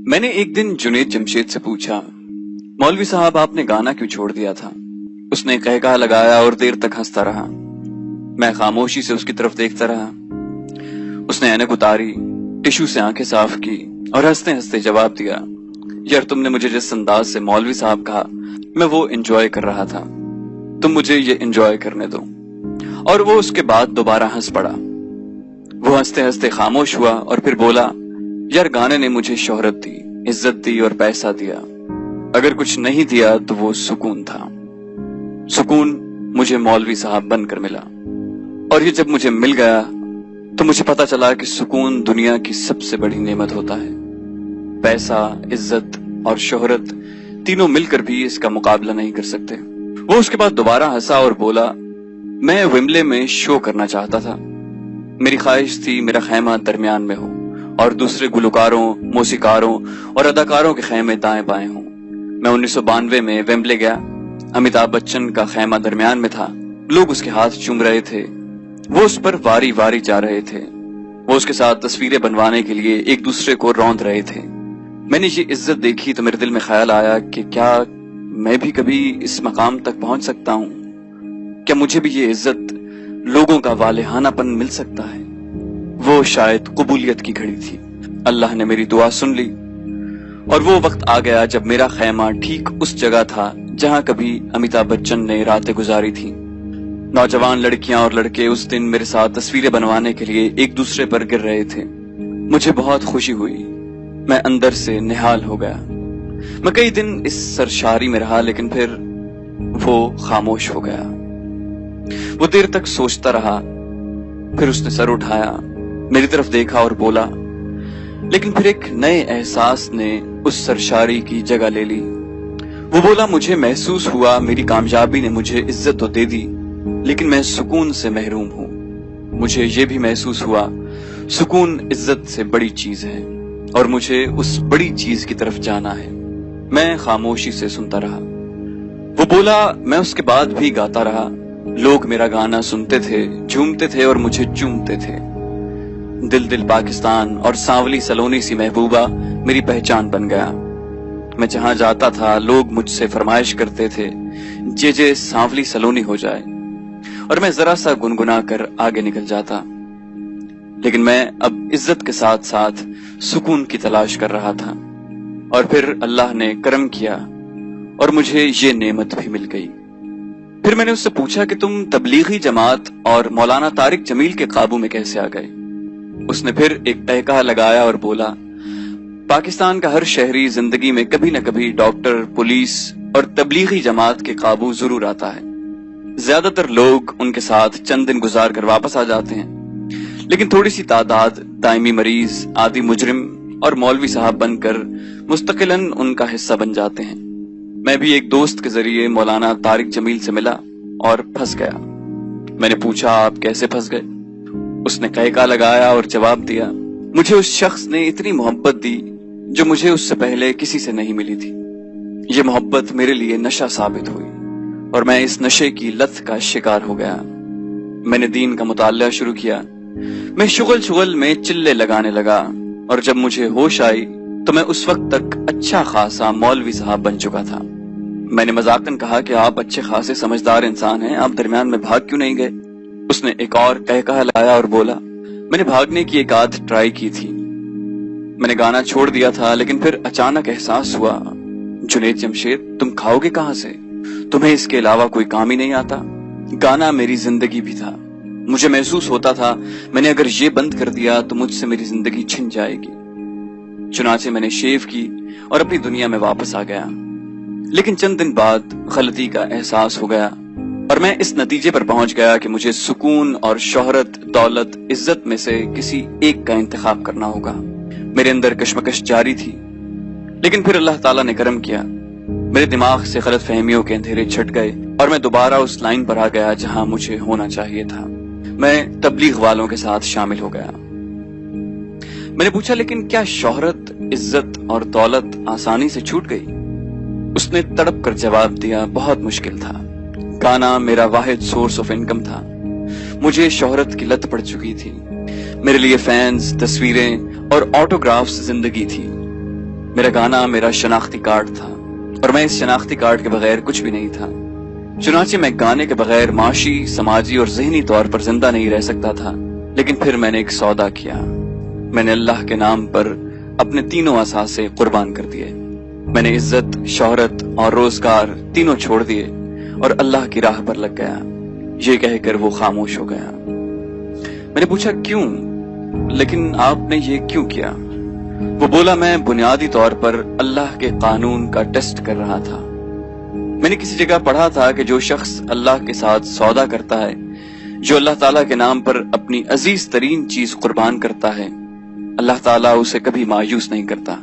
मैंने एक दिन जुनेद जमशेद से पूछा, मौलवी साहब आपने गाना क्यों छोड़ दिया था? उसने कहका लगाया और देर तक हंसता रहा। मैं खामोशी से उसकी तरफ देखता रहा। उसने ऐनक उतारी, टिश्यू से आंखें साफ की और हंसते हंसते जवाब दिया, यार तुमने मुझे जिस अंदाज से मौलवी साहब कहा, मैं वो एंजॉय कर रहा था। तुम मुझे ये एंजॉय करने दो। और वो उसके बाद दोबारा हंस पड़ा। वो हंसते हंसते खामोश हुआ और फिर बोला, यार गाने ने मुझे शोहरत दी, इज्जत दी और पैसा दिया। अगर कुछ नहीं दिया तो वो सुकून था। सुकून मुझे मौलवी साहब बनकर मिला। और ये जब मुझे मिल गया तो मुझे पता चला कि सुकून दुनिया की सबसे बड़ी नेमत होता है। पैसा, इज्जत और शोहरत तीनों मिलकर भी इसका मुकाबला नहीं कर सकते। वो उसके बाद दोबारा हंसा और बोला, मैं विम्बले में शो करना चाहता था। मेरी ख्वाहिश थी मेरा खैमा दरमियान में हो और दूसरे गुलकारों, मौसीकारों और अदाकारों के खैमे दाएं बाएं हों। मैं 1992 में वेम्बले गया। अमिताभ बच्चन का खैमा दरमियान में था। लोग उसके हाथ चूम रहे थे। वो उस पर वारी वारी जा रहे थे। वो उसके साथ तस्वीरें बनवाने के लिए एक दूसरे को रौंद रहे थे। मैंने ये इज्जत देखी तो मेरे दिल में ख्याल आया कि क्या मैं भी कभी इस मकाम तक पहुंच सकता हूं? क्या मुझे भी ये इज्जत, लोगों का वालेहानापन मिल सकता है? वो शायद कबूलियत की घड़ी थी। अल्लाह ने मेरी दुआ सुन ली और वो वक्त आ गया जब मेरा खैमा ठीक उस जगह था जहां कभी अमिताभ बच्चन ने रातें गुजारी थी। नौजवान लड़कियां और लड़के उस दिन मेरे साथ तस्वीरें बनवाने के लिए एक दूसरे पर गिर रहे थे। मुझे बहुत खुशी हुई। मैं अंदर से निहाल हो गया। मैं कई दिन इस सरशारी में रहा, लेकिन फिर वो खामोश हो गया। वो देर तक सोचता रहा। फिर उसने सर उठाया, मेरी तरफ देखा और बोला, लेकिन फिर एक नए एहसास ने उस सरशारी की जगह ले ली। वो बोला, मुझे महसूस हुआ मेरी कामयाबी ने मुझे इज्जत तो दे दी, लेकिन मैं सुकून से महरूम हूं। मुझे ये भी महसूस हुआ सुकून इज्जत से बड़ी चीज है और मुझे उस बड़ी चीज की तरफ जाना है। मैं खामोशी से सुनता रहा। वो बोला, मैं उसके बाद भी गाता रहा। लोग मेरा गाना सुनते थे, झूमते थे और मुझे चूमते थे। दिल दिल पाकिस्तान और सांवली सलोनी सी महबूबा मेरी पहचान बन गया। मैं जहां जाता था लोग मुझसे फरमाइश करते थे, जे सांवली सलोनी हो जाए, और मैं जरा सा गुनगुना कर आगे निकल जाता। लेकिन मैं अब इज्जत के साथ साथ सुकून की तलाश कर रहा था। और फिर अल्लाह ने करम किया और मुझे ये नेमत भी मिल गई। फिर मैंने उससे पूछा कि तुम तबलीगी जमात और मौलाना तारिक जमील के काबू में कैसे आ गए? उसने फिर एक कहका लगाया और बोला, पाकिस्तान का हर शहरी जिंदगी में कभी न कभी डॉक्टर, पुलिस और तबलीगी जमात के काबू जरूर आता है। ज्यादातर लोग उनके साथ चंद दिन गुजार कर वापस आ जाते हैं, लेकिन थोड़ी सी तादाद दायमी मरीज, आदि मुजरिम और मौलवी साहब बनकर मुस्तकिलन उनका हिस्सा बन जाते हैं। मैं भी एक दोस्त के जरिए मौलाना तारिक जमील से मिला और फंस गया। मैंने पूछा, आप कैसे फंस गए? उसने कहका लगाया और जवाब दिया, मुझे उस शख्स ने इतनी मोहब्बत दी जो मुझे उससे पहले किसी से नहीं मिली थी। ये मोहब्बत मेरे लिए नशा साबित हुई और मैं इस नशे की लत का शिकार हो गया। मैंने दीन का मुताल्ला शुरू किया। मैं शुगल में चिल्ले लगाने लगा और जब मुझे होश आई तो मैं उस वक्त तक अच्छा खासा मौलवी साहब बन चुका था। मैंने मजाकन कहा कि आप अच्छे खासे समझदार इंसान हैं, आप दरमियान में भाग क्यों नहीं गए? उसने एक और कहका लाया और बोला, मैंने भागने की एक आध ट्राई की थी। मैंने गाना छोड़ दिया था, लेकिन फिर अचानक एहसास हुआ, जुनेद जमशेद तुम खाओगे कहां से? तुम्हें इसके अलावा कोई काम ही नहीं आता। गाना मेरी जिंदगी भी था। मुझे महसूस होता था मैंने अगर ये बंद कर दिया तो मुझसे मेरी जिंदगी छिन जाएगी। चुनाचे मैंने शेव की और अपनी दुनिया में वापस आ गया। लेकिन चंद दिन बाद गलती का एहसास हो गया और मैं इस नतीजे पर पहुंच गया कि मुझे सुकून और शोहरत, दौलत, इज्जत में से किसी एक का इंतखाब करना होगा। मेरे अंदर कश्मकश जारी थी, लेकिन फिर अल्लाह ताला ने करम किया। मेरे दिमाग से गलत फहमियों के अंधेरे छट गए और मैं दोबारा उस लाइन पर आ गया जहां मुझे होना चाहिए था। मैं तबलीग वालों के साथ शामिल हो गया। मैंने पूछा, लेकिन क्या शोहरत, इज्जत और दौलत आसानी से छूट गई? उसने तड़प कर जवाब दिया, बहुत मुश्किल था। गाना मेरा वाहिद सोर्स ऑफ इनकम था। मुझे शोहरत की लत पड़ चुकी थी। میرے لیے فینز، تصویریں اور آٹوگرافز زندگی تھی۔ میرا گانا میرا شناختی کارڈ تھا اور میں اس شناختی کارڈ کے بغیر کچھ بھی نہیں تھا۔ چنانچہ میں گانے کے بغیر معاشی، سماجی اور ذہنی طور پر زندہ نہیں رہ سکتا تھا۔ لیکن پھر میں نے ایک سودا کیا۔ میں نے اللہ کے نام پر اپنے تینوں اثاثے قربان کر دیے۔ میں نے عزت، شہرت اور روزگار تینوں چھوڑ دیے اور اللہ کی راہ پر لگ گیا۔ یہ کہہ کر وہ خاموش ہو گیا۔ میں نے پوچھا کیوں؟ لیکن آپ نے یہ کیوں کیا؟ وہ بولا میں بنیادی طور پر اللہ کے قانون کا ٹیسٹ کر رہا تھا۔ میں نے کسی جگہ پڑھا تھا کہ جو شخص اللہ کے ساتھ سودا کرتا ہے، جو اللہ تعالیٰ کے نام پر اپنی عزیز ترین چیز قربان کرتا ہے، اللہ تعالیٰ اسے کبھی مایوس نہیں کرتا۔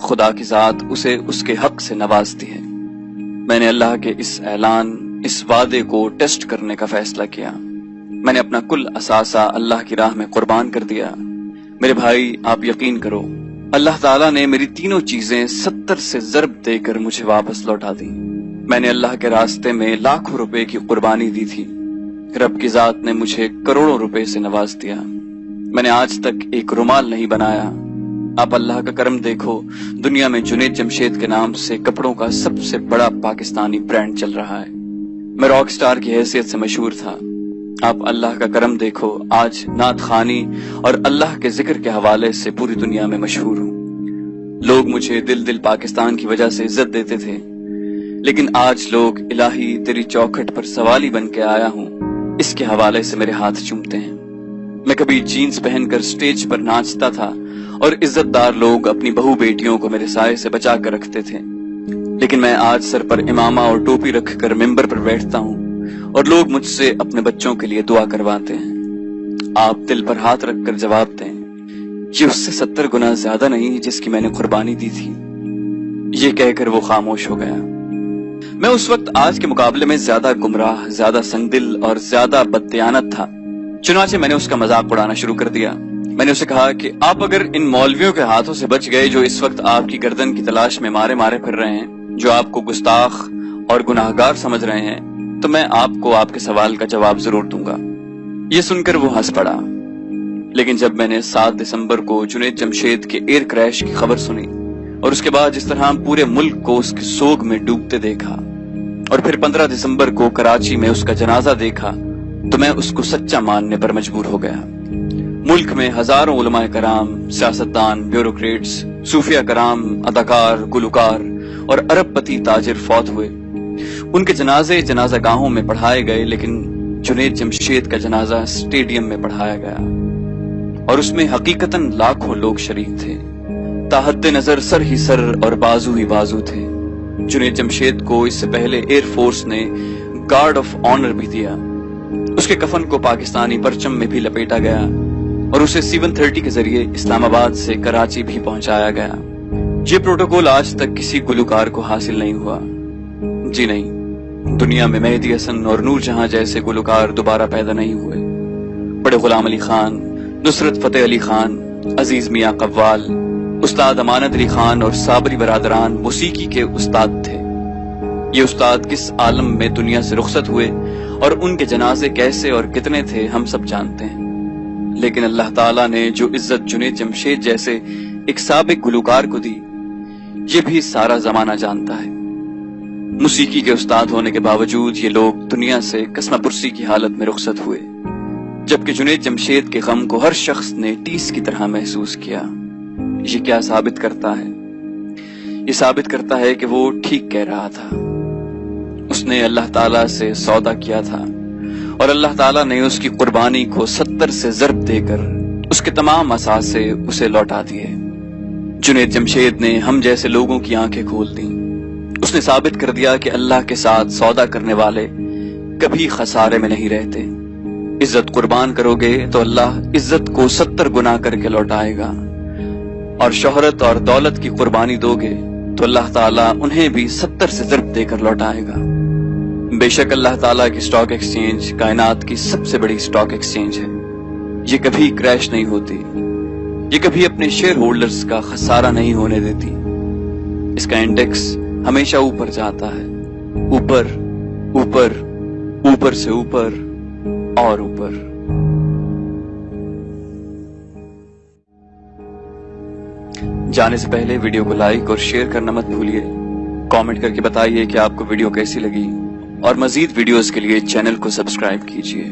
خدا کی ذات اسے اس کے حق سے نوازتی ہے۔ میں نے اللہ کے اس اعلان، اس وعدے کو ٹیسٹ کرنے کا فیصلہ کیا۔ میں نے اپنا کل اثاثہ اللہ کی راہ میں قربان کر دیا۔ میرے بھائی، آپ یقین کرو، اللہ تعالیٰ نے میری تینوں چیزیں 70 سے ضرب دے کر مجھے واپس لوٹا دی۔ میں نے اللہ کے راستے میں لاکھوں روپے کی قربانی دی تھی۔ رب کی ذات نے مجھے کروڑوں روپے سے نواز دیا۔ میں نے آج تک ایک رومال نہیں بنایا۔ آپ اللہ کا کرم دیکھو، دنیا میں جنید جمشید کے نام سے کپڑوں کا سب سے بڑا پاکستانی برانڈ چل رہا ہے۔ میں راک سٹار کی حیثیت سے مشہور تھا۔ آپ اللہ کا کرم دیکھو، آج نعت خوانی اور اللہ کے ذکر کے حوالے سے پوری دنیا میں مشہور ہوں۔ لوگ مجھے دل پاکستان کی وجہ سے عزت دیتے تھے، لیکن آج لوگ الہی تیری چوکھٹ پر سوالی بن کے آیا ہوں اس کے حوالے سے میرے ہاتھ چومتے ہیں۔ میں کبھی جینز پہن کر سٹیج پر ناچتا تھا اور عزت دار لوگ اپنی بہو بیٹیوں کو میرے سائے سے بچا کر رکھتے تھے، لیکن میں آج سر پر امامہ اور ٹوپی رکھ کر ممبر پر بیٹھتا ہوں اور لوگ مجھ سے اپنے بچوں کے لیے دعا کرواتے ہیں۔ آپ دل پر ہاتھ رکھ کر جواب دیں، یہ اس سے 70 گنا زیادہ نہیں جس کی میں نے قربانی دی تھی۔ یہ کہہ کر وہ خاموش ہو گیا۔ میں اس وقت آج کے مقابلے میں زیادہ گمراہ، زیادہ سنگ دل اور زیادہ بددیانت تھا۔ چنانچہ میں نے اس کا مذاق اڑانا شروع کر دیا۔ میں نے اسے کہا کہ آپ اگر ان مولویوں کے ہاتھوں سے بچ گئے جو اس وقت آپ کی گردن کی تلاش میں مارے پھر رہے ہیں، جو آپ کو گستاخ اور گناہگار سمجھ رہے ہیں، تو میں آپ کو آپ کے سوال کا جواب ضرور دوں گا۔ یہ سن کر وہ ہنس پڑا۔ لیکن جب میں نے 7 دسمبر کو جنید جمشید کے ایئر کریش کی خبر سنی اور اس کے بعد جس طرح پورے ملک کو اس کی سوگ میں ڈوبتے دیکھا، اور پھر 15 دسمبر کو کراچی میں اس کا جنازہ دیکھا، تو میں اس کو سچا ماننے پر مجبور ہو گیا۔ ملک میں ہزاروں علماء کرام، سیاستدان، بیوروکریٹس، صوفیہ کرام، اداکار، گلوکار اور ارب پتی تاجر فوت ہوئے۔ ان کے جنازے جنازہ گاہوں میں پڑھائے گئے، لیکن جنید جمشید کا جنازہ اسٹیڈیم میں پڑھایا گیا، اور اس میں حقیقتاً لاکھوں لوگ شریک تھے۔ تحت نظر سر ہی سر اور بازو ہی بازو تھے۔ جنید جمشید کو اس سے پہلے ایئر فورس نے گارڈ آف آنر بھی دیا۔ اس کے کفن کو پاکستانی پرچم میں بھی لپیٹا گیا اور اسے C-130 کے ذریعے اسلام آباد سے کراچی بھی پہنچایا گیا۔ یہ پروٹوکول آج تک کسی گلوکار کو حاصل نہیں ہوا۔ جی نہیں، دنیا میں مہدی حسن اور نور جہاں جیسے گلوکار دوبارہ پیدا نہیں ہوئے۔ بڑے غلام علی خان، نصرت فتح علی خان، عزیز میاں قوال، استاد امانت علی خان اور صابری برادران موسیقی کے استاد تھے۔ یہ استاد کس عالم میں دنیا سے رخصت ہوئے اور ان کے جنازے کیسے اور کتنے تھے ہم سب جانتے ہیں، لیکن اللہ تعالیٰ نے جو عزت جنید جمشید جیسے ایک سابق گلوکار کو دی، یہ بھی سارا زمانہ جانتا ہے۔ موسیقی کے استاد ہونے کے باوجود یہ لوگ دنیا سے قسمہ پرسی کی حالت میں رخصت ہوئے، جبکہ جنید جمشید کے غم کو ہر شخص نے ٹیس کی طرح محسوس کیا۔ یہ کیا ثابت کرتا ہے؟ یہ ثابت کرتا ہے کہ وہ ٹھیک کہہ رہا تھا۔ اس نے اللہ تعالیٰ سے سودا کیا تھا اور اللہ تعالیٰ نے اس کی قربانی کو 70 سے ضرب دے کر اس کے تمام اثاثے اسے لوٹا دیے۔ جنید جمشید نے ہم جیسے لوگوں کی آنکھیں کھول دیں۔ اس نے ثابت کر دیا کہ اللہ کے ساتھ سودا کرنے والے کبھی خسارے میں نہیں رہتے۔ عزت قربان کرو گے تو اللہ عزت کو 70 گنا کر کے لوٹائے گا، اور شہرت اور دولت کی قربانی دو گے تو اللہ تعالیٰ انہیں بھی 70 سے ضرب دے کر لوٹائے گا۔ بے شک اللہ تعالیٰ کی اسٹاک ایکسچینج کائنات کی سب سے بڑی اسٹاک ایکسچینج ہے۔ یہ کبھی کریش نہیں ہوتی، یہ کبھی اپنے شیئر ہولڈرز کا خسارہ نہیں ہونے دیتی۔ اس کا انڈیکس ہمیشہ اوپر جاتا ہے، اوپر اوپر اوپر سے اوپر اور اوپر۔ जाने से पहले वीडियो को लाइक और शेयर करना मत भूलिए। कमेंट करके बताइए कि आपको वीडियो कैसी लगी और मजीद वीडियोस के लिए चैनल को सब्सक्राइब कीजिए।